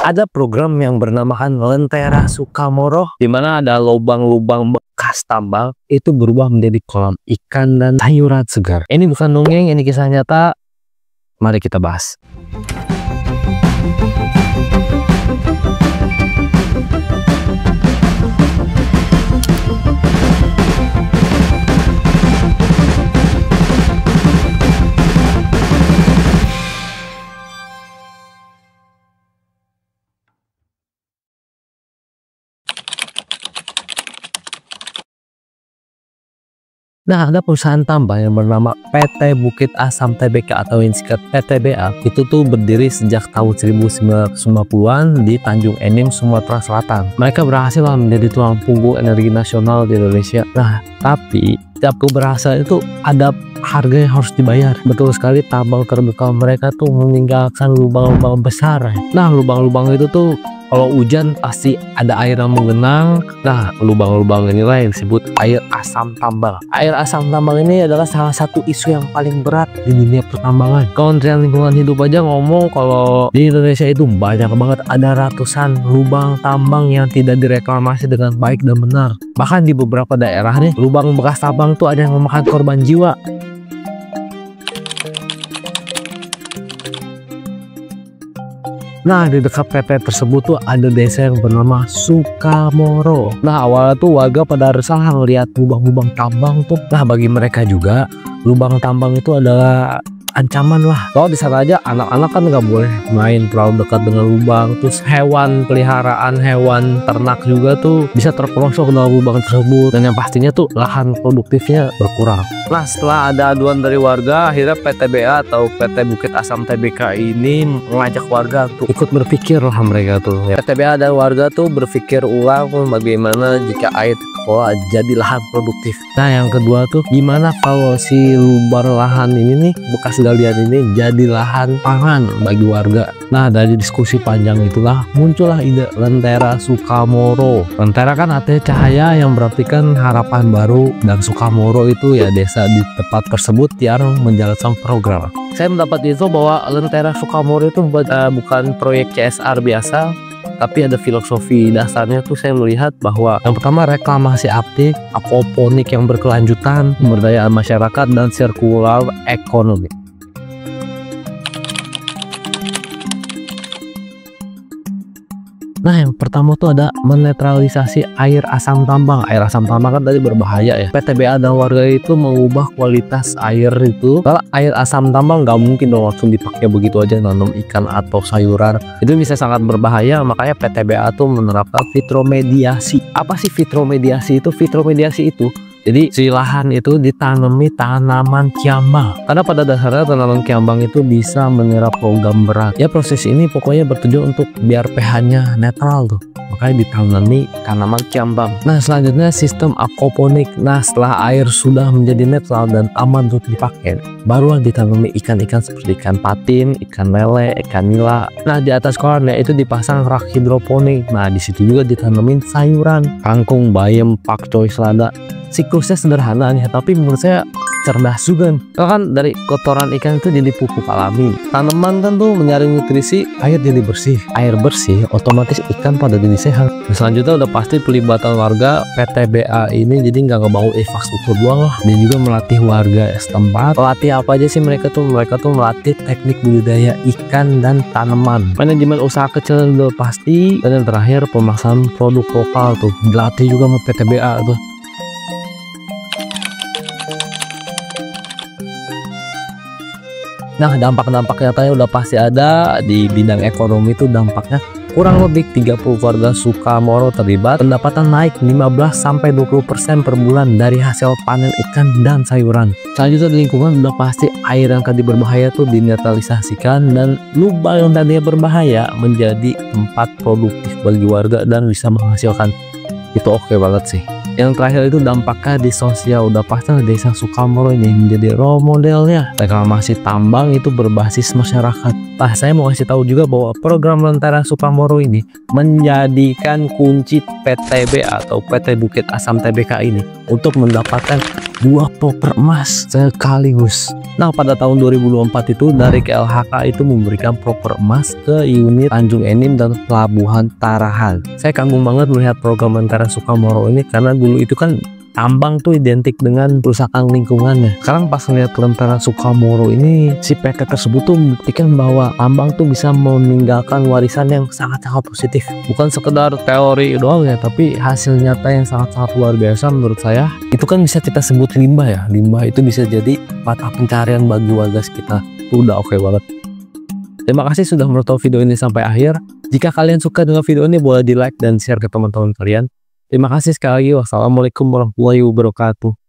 Ada program yang bernamakan Lentera Sukamoro, di mana ada lubang-lubang bekas tambang itu berubah menjadi kolam ikan dan sayuran segar. Ini bukan dongeng, ini kisah nyata. Mari kita bahas. Nah, ada perusahaan tambang yang bernama PT Bukit Asam Tbk atau yang disingkat PTBA. Itu tuh berdiri sejak tahun 1990-an di Tanjung Enim, Sumatera Selatan. Mereka berhasil menjadi tulang punggung energi nasional di Indonesia. Nah, tapi setiap keberhasilan itu ada harga yang harus dibayar. Betul sekali, tambang terbuka mereka tuh meninggalkan lubang-lubang besar. Nah, lubang-lubang itu tuh kalau hujan pasti ada air yang menggenang. Nah, lubang-lubang inilah yang disebut air asam tambang. Air asam tambang ini adalah salah satu isu yang paling berat di dunia pertambangan. Kementerian Lingkungan Hidup aja ngomong kalau di Indonesia itu banyak banget, ada ratusan lubang tambang yang tidak direklamasi dengan baik dan benar. Bahkan di beberapa daerah nih, lubang bekas tambang tuh ada yang memakan korban jiwa. Nah, di dekat PT tersebut tuh ada desa yang bernama Sukamoro. Nah, awalnya tuh warga pada resah ngeliat lubang-lubang tambang tuh. Nah, bagi mereka juga lubang tambang itu adalah ancaman lah. Kalau di sana aja anak-anak kan nggak boleh main terlalu dekat dengan lubang. Terus hewan peliharaan, hewan ternak juga tuh bisa terperosok ke dalam lubang tersebut. Dan yang pastinya tuh lahan produktifnya berkurang. Nah, setelah ada aduan dari warga, akhirnya PTBA atau PT Bukit Asam Tbk ini mengajak warga untuk ikut berpikir lah mereka tuh. Ya, PTBA dan warga tuh berpikir ulang bagaimana jika air dikelola jadi lahan produktif. Nah, yang kedua tuh gimana kalau si lubang lahan ini nih, bekas galian ini jadi lahan pangan bagi warga. Nah, dari diskusi panjang itulah muncullah ide Lentera Sukamoro. Lentera kan artinya cahaya, yang berarti kan harapan baru, dan Sukamoro itu ya desa di tempat tersebut yang menjalankan program. Saya mendapat info bahwa Lentera Sukamoro itu bukan proyek CSR biasa, tapi ada filosofi dasarnya tuh. Saya melihat bahwa yang pertama reklamasi aktif, aquaponik yang berkelanjutan, pemberdayaan masyarakat, dan sirkular ekonomi. Nah, yang pertama tuh ada menetralisasi air asam tambang. Air asam tambang kan tadi berbahaya ya. PTBA dan warga itu mengubah kualitas air itu. Kalau air asam tambang nggak mungkin dong langsung dipakai begitu aja nanam ikan atau sayuran. Itu bisa sangat berbahaya. Makanya PTBA tuh menerapkan fitromediasi. Apa sih fitromediasi itu? Fitromediasi itu jadi si lahan itu ditanami tanaman kiambang. Karena pada dasarnya tanaman kiambang itu bisa menyerap logam berat. Ya, proses ini pokoknya bertujuan untuk biar pH-nya netral tuh. Makanya ditanami tanaman kiambang. Nah, selanjutnya sistem aquaponik. Nah, setelah air sudah menjadi netral dan aman untuk dipakai, barulah ditanami ikan-ikan seperti ikan patin, ikan lele, ikan nila. Nah, di atas kolamnya itu dipasang rak hidroponik. Nah, di situ juga ditanamin sayuran, kangkung, bayam, pakcoy, selada. Siklusnya sederhana ya, tapi menurut saya cerdas juga. Kan dari kotoran ikan itu jadi pupuk alami. Tanaman kan tuh menyaring nutrisi, air jadi bersih. Air bersih, otomatis ikan pada jadi sehat. Nah, selanjutnya udah pasti pelibatan warga PTBA ini, jadi nggak ngebangun infrastruktur doang lah. Dia juga melatih warga setempat. Melatih apa aja sih mereka tuh? Mereka tuh melatih teknik budidaya ikan dan tanaman. Manajemen usaha kecil udah pasti. Dan yang terakhir pemasaran produk lokal tuh dilatih juga sama PTBA tuh. Nah, dampak-dampak nyatanya udah pasti ada di bidang ekonomi. Itu dampaknya kurang lebih 30 warga Sukamoro terlibat. Pendapatan naik 15-20% per bulan dari hasil panen ikan dan sayuran. Selanjutnya di lingkungan udah pasti air yang tadi berbahaya tuh dinetralisasikan, dan lubang yang tadinya berbahaya menjadi tempat produktif bagi warga dan bisa menghasilkan. Itu oke banget sih. Yang terakhir itu dampaknya di sosial. Udah pasti Desa Sukamoro ini menjadi role modelnya reklamasi tambang itu berbasis masyarakat. Nah, saya mau kasih tahu juga bahwa program Lentera Sukamoro ini menjadikan kunci PTB atau PT Bukit Asam Tbk ini untuk mendapatkan 2 proper emas sekaligus. Nah, pada tahun 2024 itu dari KLHK itu memberikan proper emas ke unit Tanjung Enim dan Pelabuhan Tarahan. Saya kagum banget melihat program Lentera Sukamoro ini karena dulu itu kan tambang tuh identik dengan kerusakan lingkungannya. Sekarang pas ngeliat Lentera Sukamoro ini, si PT tersebut tuh membuktikan bahwa tambang tuh bisa meninggalkan warisan yang sangat-sangat positif. Bukan sekedar teori doang ya, tapi hasil nyata yang sangat-sangat luar biasa menurut saya. Itu kan bisa kita sebut limbah ya. Limbah itu bisa jadi mata pencarian bagi warga sekitar. Itu udah oke banget. Terima kasih sudah menonton video ini sampai akhir. Jika kalian suka dengan video ini, boleh di like dan share ke teman-teman kalian. Terima kasih sekali lagi. Wassalamualaikum warahmatullahi wabarakatuh.